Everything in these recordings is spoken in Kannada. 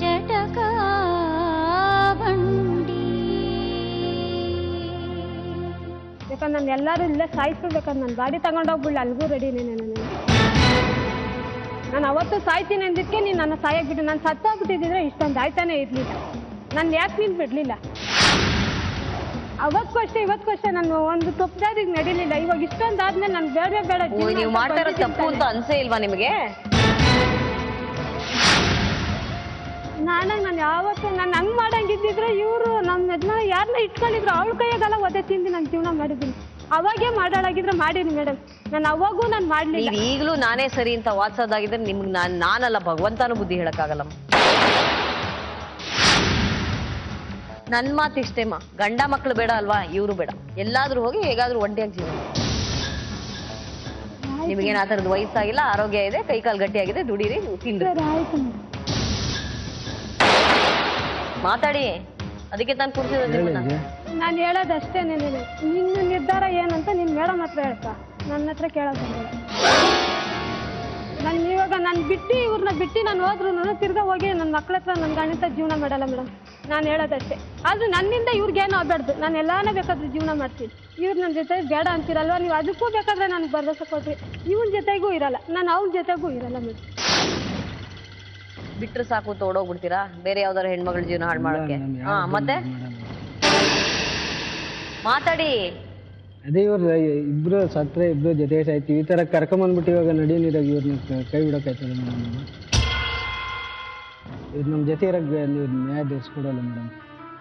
ಜಟಕ ಬಂಡಿ ಯಾಕಂದ್ರೆ ನಾನು ಎಲ್ಲರೂ ಇಲ್ಲೇ ಸಾಯಿಸ್ಕೊಳ್ಬೇಕಂದ್ರೆ ನಾನು ಗಾಡಿ ತಗೊಂಡೋಗ್ಬಿಡ್ಲಿ ಅಲ್ಗೂ ರೆಡಿನೇ ನಾನು ಅವತ್ತು ಸಾಯ್ತೀನಿ ಅಂದಿದ್ದಕ್ಕೆ ನೀನು ನನ್ನ ಸಾಯಾಗ್ಬಿಟ್ಟು ನಾನು ಸತ್ತೋಗ್ಬಿಟ್ಟಿದ್ರೆ ಇಷ್ಟೊಂದು ಆಯ್ತಾನೆ ಇರಲಿಲ್ಲ. ನಾನು ಯಾಕೆ ನೀನು ಬಿಡಲಿಲ್ಲ? ಅವತ್ತು ಅಷ್ಟೇ ಇವತ್ತು ಅಷ್ಟೇ ನಾನು ಒಂದು ತಪ್ಪದಾರಿಗೆ ನಡೀಲಿಲ್ಲ. ಇವಾಗ ಇಷ್ಟೊಂದು ಆದ್ಮೇಲೆ ನಾನು ಬೇಡ ಬೇಡ ನೀವು ಮಾಡ್ತಾ ಇರೋ ತಪ್ಪು ಅಂತ ಅನ್ಸೇ ಇಲ್ವಾ ನಿಮಗೆ? ನಾನು ಯಾವತ್ತು ನಾನು ಹಂಗೆ ಮಾಡಂಗಿದ್ದಿದ್ರೆ ಇವರು ನಮ್ಮ ಯಜಮಾನ ಯಾರನ್ನ ಇಟ್ಕೊಂಡಿದ್ರು ಅವಳ ಕೈಯಾಗೆಲ್ಲ ಒದೆ ತಿಂದು ನಾನು ಜೀವನ ಮಾಡಿದ್ದೀನಿ. ಅವಾಗೇ ಮಾಡಾಳಾಗಿದ್ರೆ ಮಾಡೀನಿ ಮೇಡಮ್. ನಾನು ಅವಾಗೂ ನಾನು ಮಾಡಲಿಲ್ಲ. ಈಗಲೂ ನಾನೇ ಸರಿ ಅಂತ ವಾತ್ಸೋದಾಗಿದ್ರೆ ನಿಮ್ಗೆ ನಾನಲ್ಲ ಭಗವಂತನೂ ಬುದ್ಧಿ ಹೇಳಕ್ಕಾಗಲ್ಲ. ನನ್ ಮಾತು ಇಷ್ಟೇಮ್ಮ, ಗಂಡ ಮಕ್ಳು ಬೇಡ ಅಲ್ವಾ, ಇವ್ರು ಬೇಡ, ಎಲ್ಲಾದ್ರೂ ಹೋಗಿ ಹೇಗಾದ್ರೂ ಒಂಟಿಯಾಗಿ ಜೀವನ. ನಿಮ್ಗೇನು ಆ ಥರದ್ದು ವಯಸ್ಸಾಗಿಲ್ಲ, ಆರೋಗ್ಯ ಇದೆ, ಕೈ ಕಾಲು ಗಟ್ಟಿಯಾಗಿದೆ, ದುಡೀರಿ, ತಿನ್ರಿ. ಮಾತಾಡಿ, ಅದಕ್ಕೆ ನಾನು ಕೂರ್ಸಿರೋದು. ನಾನು ಹೇಳೋದಷ್ಟೇ ನಿನ್ನ ನಿರ್ಧಾರ ಏನಂತ ನಿನ್ನ ಮೇಡಮ್ ಹತ್ರ ಹೇಳ್ಕ, ನನ್ನ ಹತ್ರ ಕೇಳೋದು. ನಾನು ಇವಾಗ ನಾನು ಬಿಟ್ಟು ಇವ್ರನ್ನ ಬಿಟ್ಟು ನಾನು ಹೋದ್ರು ತಿರ್ಗಾ ಹೋಗಿ ನನ್ನ ಮಕ್ಳ ಹತ್ರ ನನ್ನ ಗಣಿತ ಜೀವನ ಮಾಡಲ್ಲ ಮೇಡಮ್. ನಾನು ಹೇಳೋದಷ್ಟೇ. ಆದ್ರೂ ನನ್ನಿಂದ ಇವ್ರಿಗೇನು ಆಗ್ಬಾರ್ದು. ನಾನು ಎಲ್ಲಾನೇ ಬೇಕಾದ್ರೂ ಜೀವನ ಮಾಡ್ತೀನಿ. ಇವ್ರು ನನ್ನ ಜೊತೆ ಬೇಡ ಅಂತೀರಲ್ವ, ನೀವು ಅದಕ್ಕೂ ಬೇಕಾದ್ರೆ ನನಗೆ ಭರವಸೆ ಕೊಡ್ರಿ. ಇವನ ಜೊತೆಗೂ ಇರಲ್ಲ, ನಾನು ಅವ್ರ ಜೊತೆಗೂ ಇರಲ್ಲ ಮೇಡಮ್. ಬಿಟ್ರೆ ಸಾಕು ತೋಡೋಗ್ಬಿಡ್ತೀರಾ ಬೇರೆ ಯಾವ್ದಾರು ಹೆಣ್ಮಗಳ ಜೀವನ ಹಾಳು ಮಾಡೋಕ್ಕೆ? ಹಾ, ಮತ್ತೆ ಮಾತಾಡಿ. ಅದೇ ಇವ್ರ ಇಬ್ರು ಸತ್ರೆ ಇಬ್ರು ಜೊತೆ ಸಾಯ್ತು ಈ ತರ ಕರ್ಕೊಂಬಂದ್ಬಿಟ್ಟು ಇವಾಗ ನಡೀನಿರಾಗ ಇವ್ರನ್ನ ಕೈ ಬಿಡೋಕಾಯ್ತದೆ ಮೇಡಮ್. ಇವ್ರು ನಮ್ಮ ಜೊತೆ ಇರಾಗ ನೀವು ನ್ಯಾಯ ದೇರ್ಸ್ಕೊಡಲ್ಲ ಮೇಡಮ್.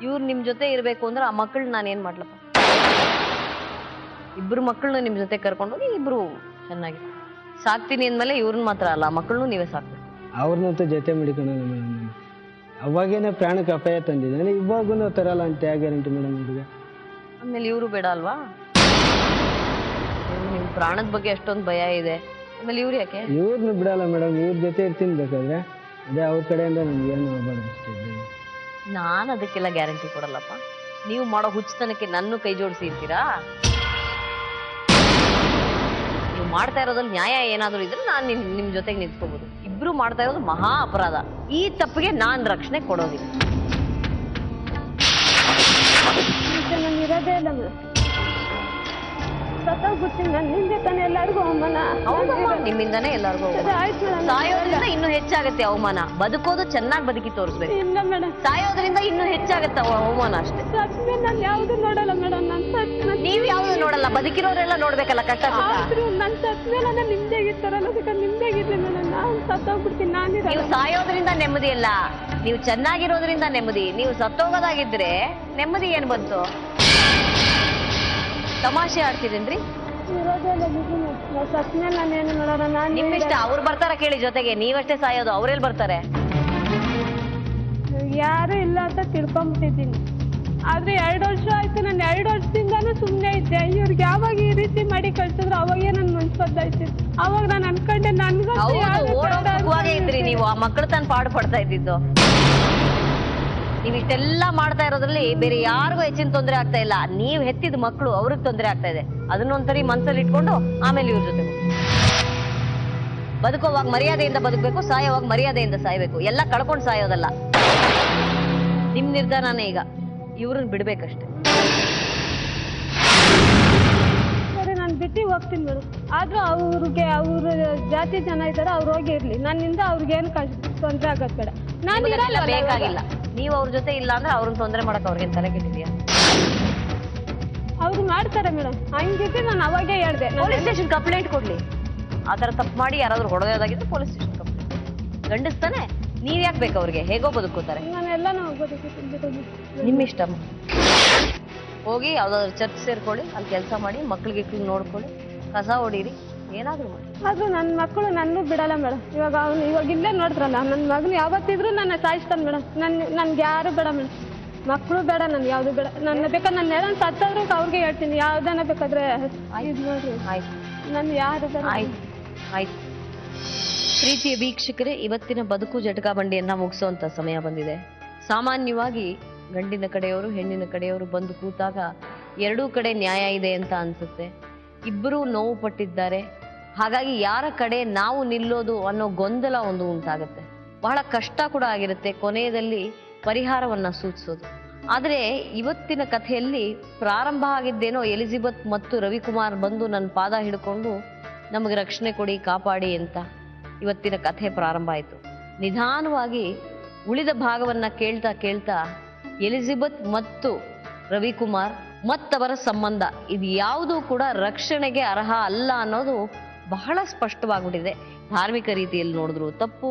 ಇವ್ರು ನಿಮ್ ಜೊತೆ ಇರ್ಬೇಕು ಅಂದ್ರೆ ಆ ಮಕ್ಕಳನ್ನ ನಾನು ಏನ್ ಮಾಡ್ಲಪ್ಪ? ಇಬ್ರು ಮಕ್ಕಳನ್ನ ನಿಮ್ ಜೊತೆ ಕರ್ಕೊಂಡೋಗಿ ಇಬ್ರು ಚೆನ್ನಾಗಿ ಸಾಕ್ತೀನಿ ಅಂದ್ಮೇಲೆ ಇವ್ರನ್ನ ಮಾತ್ರ ಅಲ್ಲ, ಮಕ್ಕಳನ್ನು ನೀವೇ ಸಾಕ್ಬೇಕು. ಅವ್ರನ್ನಂತೂ ಜೊತೆ ಮಾಡಿಕೊಳ್ಳೋಣ ಮೇಡಮ್. ನಾನು ಅವಾಗೇನೆ ಪ್ರಾಣಕ್ಕೆ ಅಪಾಯ ತಂದಿದ್ದಾನೆ, ಇವಾಗೂ ತರಲ್ಲ ಅಂತ ಯಾವ ಗ್ಯಾರಂಟಿ ಮೇಡಮ್ ಹುಡುಗ? ಆಮೇಲೆ ಇವರು ಬೇಡ ಅಲ್ವಾ? ನಿಮ್ ಪ್ರಾಣದ ಬಗ್ಗೆ ಅಷ್ಟೊಂದು ಭಯ ಇದೆ, ಆಮೇಲೆ ಇವ್ರು ಯಾಕೆ? ಇವ್ರನ್ನ ಬಿಡಲ್ಲ ಮೇಡಮ್, ಇವ್ರ ಜೊತೆ ಇರ್ತೀನಿ ಬೇಕಾದ್ರೆ. ಅದೇ ಅವ್ರ ಕಡೆಯಿಂದ ನಮ್ಗೆ ಏನು ಆಗ್ಬಾರ್ದು ಅಷ್ಟೇ. ನಾನು ಅದಕ್ಕೆಲ್ಲ ಗ್ಯಾರಂಟಿ ಕೊಡಲ್ಲಪ್ಪ. ನೀವು ಮಾಡೋ ಹುಚ್ಚತನಕ್ಕೆ ನನ್ನ ಕೈ ಜೋಡಿಸಿ ಇರ್ತೀರಾ? ನೀವು ಮಾಡ್ತಾ ಇರೋದ್ರಲ್ಲಿ ನ್ಯಾಯ ಏನಾದ್ರು ಇದ್ರೆ ನಾನು ನಿಮ್ ಜೊತೆಗೆ ನಿಂತ್ಕೋಬಹುದು. ಇಬ್ರು ಮಾಡ್ತಾ ಇರೋದು ಮಹಾ ಅಪರಾಧ. ಈ ತಪ್ಪಿಗೆ ನಾನ್ ರಕ್ಷಣೆ ಕೊಡೋದಿಲ್ಲ. ನಾನು ಇರೋದೇ ಇಲ್ಲ ಮೇಡಮ್. ಸತ್ತೋಗ್ಬಿಡ್ತೀನಿ ನಾನು. ನಿಂದೆ ತಾನೆ ಎಲ್ಲರಿಗೂ ಅವಮಾನ. ನಿಮ್ಮಿಂದಾನೇ ಎಲ್ಲರಿಗೂ ಆಯ್ತು ಮೇಡಮ್. ಸಾಯೋದ್ರಿಂದ ಇನ್ನೂ ಹೆಚ್ಚಾಗತ್ತೆ ಅವಮಾನ. ಬದುಕೋದು ಚೆನ್ನಾಗಿ ಬದುಕಿ ತೋರಿಸ್ಬೇಕು. ಇಲ್ಲ ಮೇಡಮ್, ಸಾಯೋದ್ರಿಂದ ಇನ್ನೂ ಹೆಚ್ಚಾಗತ್ತೆ ಅವಮಾನ ಅಷ್ಟೇ. ಸತ್ಮೇಲೆ ನಾನು ಯಾವ್ದು ನೋಡಲ್ಲ ಮೇಡಮ್. ನೀವ್ ಯಾವ್ದು ನೋಡಲ್ಲ, ಬದುಕಿರೋರೆಲ್ಲ ನೋಡ್ಬೇಕಲ್ಲ ಕಷ್ಟ ಸುಖ. ನನ್ನ ಸತ್ಮೇಲೆ ನಾನು ನಿಮ್ದೇಗಿರ್ತಾರಲ್ಲ, ನಿಮ್ದೇಗಿರ್ಲಿ ಮೇಡಮ್. ನಾನು ಸತ್ತೋಗ್ಬಿಡ್ತೀನಿ. ನೀವು ಸಾಯೋದ್ರಿಂದ ನೆಮ್ಮದಿ ಅಲ್ಲ, ನೀವು ಚೆನ್ನಾಗಿರೋದ್ರಿಂದ ನೆಮ್ಮದಿ. ನೀವು ಸತ್ತೋಗೋದಾಗಿದ್ರೆ ನೆಮ್ಮದಿ ಏನ್ ಬಂತು? ತಮಾಷೆ ಆಡ್ತಿರೇನ್ರಿ? ನಿಮ್ಮಿಷ್ಟ. ಅವ್ರು ಬರ್ತಾರ ಕೇಳಿ ಜೊತೆಗೆ, ನೀವಷ್ಟೇ ಸಾಯೋದು, ಅವ್ರೆಲ್ಲಿ ಬರ್ತಾರೆ? ಯಾರು ಇಲ್ಲ ಅಂತ ತಿಳ್ಕೊಂಡ್ಬಿಟ್ಟಿದ್ದೀನಿ. ಆದ್ರೆ 2 ವರ್ಷ ಆಯ್ತು. ನಾನು 2 ವರ್ಷದಿಂದಾನು ಸುಮ್ಮನೆ ಇದ್ದೆ. ಇವ್ರಿಗೆ ಯಾವಾಗ ಈ ರೀತಿ ಮಾಡಿ ಕಳ್ಸಿದ್ರು ಅವಾಗೇ ನನ್ ಮನ್ಸು ಬದ್ದಾಯ್ತು. ಅವಾಗ ನಾನು ಅನ್ಕೊಂಡೆ ನನ್ಗೆ ಇದ್ರಿ ನೀವು ಆ ಮಕ್ಕಳು ತನ್ನ ಪಾಡು ಪಡ್ತಾ ಇದ್ದಿದ್ದು. ನೀವಿಷ್ಟೆಲ್ಲ ಮಾಡ್ತಾ ಇರೋದ್ರಲ್ಲಿ ಬೇರೆ ಯಾರಿಗೂ ಹೆಚ್ಚಿನ ತೊಂದರೆ ಆಗ್ತಾ ಇಲ್ಲ. ನೀವ್ ಹೆತ್ತಿದ ಮಕ್ಕಳು ಅವ್ರಿಗೆ ತೊಂದರೆ ಆಗ್ತಾ ಇದೆ. ಅದನ್ನೊಂದ್ಸರಿ ಮನ್ಸಲ್ಲಿ ಇಟ್ಕೊಂಡು ಆಮೇಲೆ ಇವ್ರ ಜೊತೆ ಬದುಕೋವಾಗ ಮರ್ಯಾದೆಯಿಂದ ಬದುಕಬೇಕು, ಸಾಯೋವಾಗ ಮರ್ಯಾದೆಯಿಂದ ಸಾಯ್ಬೇಕು. ಎಲ್ಲ ಕಳ್ಕೊಂಡು ಸಾಯೋದಲ್ಲ. ನಿಮ್ ನಿರ್ಧಾರನೇ ಈಗ. ಇವ್ರನ್ನ ಬಿಡ್ಬೇಕಷ್ಟೆ. ಸರಿ, ನಾನು ಬಿಟ್ಟು ಹೋಗ್ತೀನಿ ಮೇಡಮ್. ಆದ್ರೂ ಅವ್ರಿಗೆ ಅವ್ರ ಜಾತಿ ಜನ ಇದ್ದಾರೆ, ಅವ್ರು ಹೋಗಿ ಇರ್ಲಿ. ನನ್ನಿಂದ ಅವ್ರಿಗೇನು ತೊಂದರೆ ಆಗೋದ್ ಬೇಡ. ನಾನು ಇರಲ್ಲ, ಬೇಕಾಗಿಲ್ಲ. ನೀವು ಅವ್ರ ಜೊತೆ ಇಲ್ಲ ಅಂದ್ರೆ ಅವ್ರನ್ನ ತೊಂದರೆ ಮಾಡಕ್ ಅವ್ರಿಗೇನು ತಲೆ ಕೆಟ್ಟಿದ್ಯಾ? ಅವ್ರು ಮಾಡ್ತಾರೆ ಮೇಡಮ್. ಹಂಗಿದ್ರೆ ನಾನು ಅವಾಗೇ ಹೇಳ್ದೆ ಪೊಲೀಸ್ ಸ್ಟೇಷನ್ ಕಂಪ್ಲೇಂಟ್ ಕೊಡ್ಲಿ. ಆ ಥರ ತಪ್ಪು ಮಾಡಿ ಯಾರಾದ್ರೂ ಹೊಡೆಯೋದಾಗಿದ್ರೆ ಪೊಲೀಸ್ ಸ್ಟೇಷನ್ ಕಂಪ್ಲೇಂಟ್. ಗಂಡಿಸ್ತಾನೆ, ನೀವ್ ಯಾಕೆ ಬೇಕು ಅವ್ರಿಗೆ? ಹೇಗೋ ಬದುಕೋತಾರೆ. ನಾನೆಲ್ಲಾನು ನಿಮ್ಮಿಷ್ಟ. ಹೋಗಿ ಯಾವ್ದಾದ್ರು ಚರ್ಚ್ ಸೇರ್ಕೊಳ್ಳಿ, ಅಲ್ಲಿ ಕೆಲಸ ಮಾಡಿ, ಮಕ್ಳಿಗೆ ನೋಡ್ಕೊಳ್ಳಿ, ಕಸ ಹೊಡೀರಿ, ಏನಾದ್ರು ಮಾಡಿ. ಆದ್ರೂ ನನ್ನ ಮಕ್ಕಳು ನನ್ನೂ ಬಿಡಲ್ಲ ಮೇಡಮ್. ಇವಾಗ ಇಲ್ಲೇ ನೋಡಿದ್ರಲ್ಲ, ನನ್ನ ಮಗನು ಯಾವತ್ತಿದ್ರು ನನ್ನ ಸಾಯಿಸ್ತಾನೆ ಮೇಡಮ್. ನನ್ಗೆ ಯಾರು ಬೇಡ ಮೇಡಮ್. ಮಕ್ಕಳು ಬೇಡ, ನನ್ಗೆ ಯಾವ್ದು ಬೇಡ. ನನ್ನ ಬೇಕಾದ್ರೆ ನನ್ನ ನೆರಳು ಸತ್ತಾದ್ರೂ ಅವ್ರಿಗೆ ಹೇಳ್ತೀನಿ, ಯಾವ್ದನ್ನ ಬೇಕಾದ್ರೆ ಇದು ನೋಡ್ರಿ. ಆಯ್ತು, ನನ್ ಯಾರು ಬೇಡ. ಆಯ್ತು ಆಯ್ತು. ಪ್ರೀತಿಯ ವೀಕ್ಷಕರೇ, ಇವತ್ತಿನ ಬದುಕು ಜಟಕಾ ಬಂಡಿಯನ್ನ ಮುಗಿಸುವಂತ ಸಮಯ ಬಂದಿದೆ. ಸಾಮಾನ್ಯವಾಗಿ ಗಂಡಿನ ಕಡೆಯವರು ಹೆಣ್ಣಿನ ಕಡೆಯವರು ಬಂದು ಕೂತಾಗ ಎರಡೂ ಕಡೆ ನ್ಯಾಯ ಇದೆ ಅಂತ ಅನ್ಸುತ್ತೆ. ಇಬ್ಬರೂ ನೋವು ಪಟ್ಟಿದ್ದಾರೆ, ಹಾಗಾಗಿ ಯಾರ ಕಡೆ ನಾವು ನಿಲ್ಲೋದು ಅನ್ನೋ ಗೊಂದಲ ಒಂದು ಉಂಟಾಗುತ್ತೆ. ಬಹಳ ಕಷ್ಟ ಕೂಡ ಆಗಿರುತ್ತೆ ಕೊನೆಯಲ್ಲಿ ಪರಿಹಾರವನ್ನ ಸೂಚಿಸೋದು. ಆದರೆ ಇವತ್ತಿನ ಕಥೆಯಲ್ಲಿ ಪ್ರಾರಂಭ ಆಗಿದ್ದೇನೋ ಎಲಿಜಬೆತ್ ಮತ್ತು ರವಿಕುಮಾರ್ ಬಂದು ನನ್ನ ಪಾದ ಹಿಡ್ಕೊಂಡು ನಮಗೆ ರಕ್ಷಣೆ ಕೊಡಿ, ಕಾಪಾಡಿ ಅಂತ ಇವತ್ತಿನ ಕಥೆ ಪ್ರಾರಂಭ ಆಯಿತು. ನಿಧಾನವಾಗಿ ಉಳಿದ ಭಾಗವನ್ನ ಕೇಳ್ತಾ ಕೇಳ್ತಾ ಎಲಿಜಬೆತ್ ಮತ್ತು ರವಿಕುಮಾರ್ ಮತ್ತವರ ಸಂಬಂಧ ಇದು ಯಾವುದೂ ಕೂಡ ರಕ್ಷಣೆಗೆ ಅರ್ಹ ಅಲ್ಲ ಅನ್ನೋದು ಬಹಳ ಸ್ಪಷ್ಟವಾಗ್ಬಿಟ್ಟಿದೆ. ಧಾರ್ಮಿಕ ರೀತಿಯಲ್ಲಿ ನೋಡಿದ್ರು ತಪ್ಪು,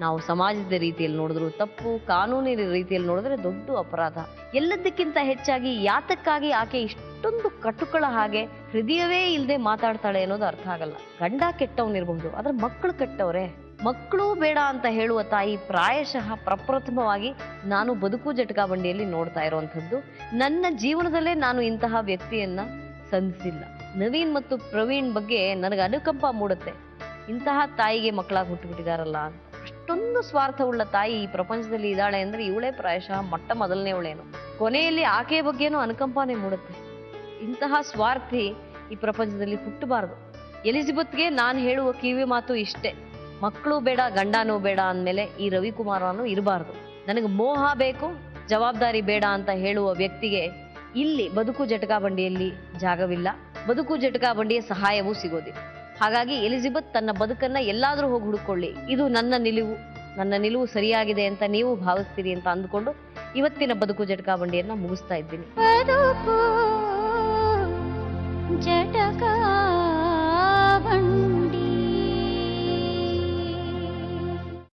ನಾವು ಸಮಾಜದ ರೀತಿಯಲ್ಲಿ ನೋಡಿದ್ರು ತಪ್ಪು, ಕಾನೂನಿನ ರೀತಿಯಲ್ಲಿ ನೋಡಿದ್ರೆ ದೊಡ್ಡ ಅಪರಾಧ. ಎಲ್ಲದಕ್ಕಿಂತ ಹೆಚ್ಚಾಗಿ ಯಾತಕ್ಕಾಗಿ ಆಕೆ ಇಷ್ಟೊಂದು ಕಟುಕಳ ಹಾಗೆ ಹೃದಯವೇ ಇಲ್ಲದೆ ಮಾತಾಡ್ತಾಳೆ ಅನ್ನೋದು ಅರ್ಥ ಆಗಲ್ಲ. ಗಂಡ ಕೆಟ್ಟವನಿರ್ಬಹುದು, ಆದ್ರೆ ಮಕ್ಕಳು ಕೆಟ್ಟವ್ರೆ. ಮಕ್ಕಳು ಬೇಡ ಅಂತ ಹೇಳುವ ತಾಯಿ ಪ್ರಾಯಶಃ ಪ್ರಪ್ರಥಮವಾಗಿ ನಾನು ಬದುಕು ಜಟಕಾ ಬಂಡಿಯಲ್ಲಿ ನೋಡ್ತಾ ಇರುವಂಥದ್ದು. ನನ್ನ ಜೀವನದಲ್ಲೇ ನಾನು ಇಂತಹ ವ್ಯಕ್ತಿಯನ್ನ ಸಂಧಿಸಿಲ್ಲ. ನವೀನ್ ಮತ್ತು ಪ್ರವೀಣ್ ಬಗ್ಗೆ ನನಗೆ ಅನುಕಂಪ ಮೂಡುತ್ತೆ. ಇಂತಹ ತಾಯಿಗೆ ಮಕ್ಕಳಾಗಿ ಹುಟ್ಟುಬಿಟ್ಟಿದಾರಲ್ಲ ಅಂತ. ಅಷ್ಟೊಂದು ಸ್ವಾರ್ಥವುಳ್ಳ ತಾಯಿ ಈ ಪ್ರಪಂಚದಲ್ಲಿ ಇದ್ದಾಳೆ ಅಂದ್ರೆ ಇವಳೇ ಪ್ರಾಯಶಃ ಮೊದಲನೇವಳೇನು. ಕೊನೆಯಲ್ಲಿ ಆಕೆಯ ಬಗ್ಗೆನೂ ಅನುಕಂಪನೇ ಮೂಡುತ್ತೆ. ಇಂತಹ ಸ್ವಾರ್ಥಿ ಈ ಪ್ರಪಂಚದಲ್ಲಿ ಹುಟ್ಟಬಾರದು. ಎಲಿಜಬೆತ್ಗೆ ನಾನು ಹೇಳುವ ಕಿವಿ ಮಾತು ಇಷ್ಟೇ, ಮಕ್ಕಳು ಬೇಡ ಗಂಡನೂ ಬೇಡ ಅಂದಮೇಲೆ ಈ ರವಿಕುಮಾರನು ಇರಬಾರ್ದು. ನನಗೆ ಮೋಹ ಬೇಕು, ಜವಾಬ್ದಾರಿ ಬೇಡ ಅಂತ ಹೇಳುವ ವ್ಯಕ್ತಿಗೆ ಇಲ್ಲಿ ಬದುಕು ಜಟಕಾ ಬಂಡಿಯಲ್ಲಿ ಜಾಗವಿಲ್ಲ, ಬದುಕು ಜಟಕಾ ಬಂಡಿಯ ಸಹಾಯವೂ ಸಿಗೋದಿಲ್ಲ. ಹಾಗಾಗಿ ಎಲಿಜಬೆತ್ ತನ್ನ ಬದುಕನ್ನ ಎಲ್ಲಾದ್ರೂ ಹೋಗಿ ಹುಡುಕೊಳ್ಳಿ, ಇದು ನನ್ನ ನಿಲುವು ಸರಿಯಾಗಿದೆ ಅಂತ ನೀವು ಭಾವಿಸ್ತೀರಿ ಅಂತ ಅಂದ್ಕೊಂಡು ಇವತ್ತಿನ ಬದುಕು ಜಟಕಾ ಬಂಡಿಯನ್ನ ಮುಗಿಸ್ತಾ ಇದ್ದೀನಿ. ಜಟಕಾ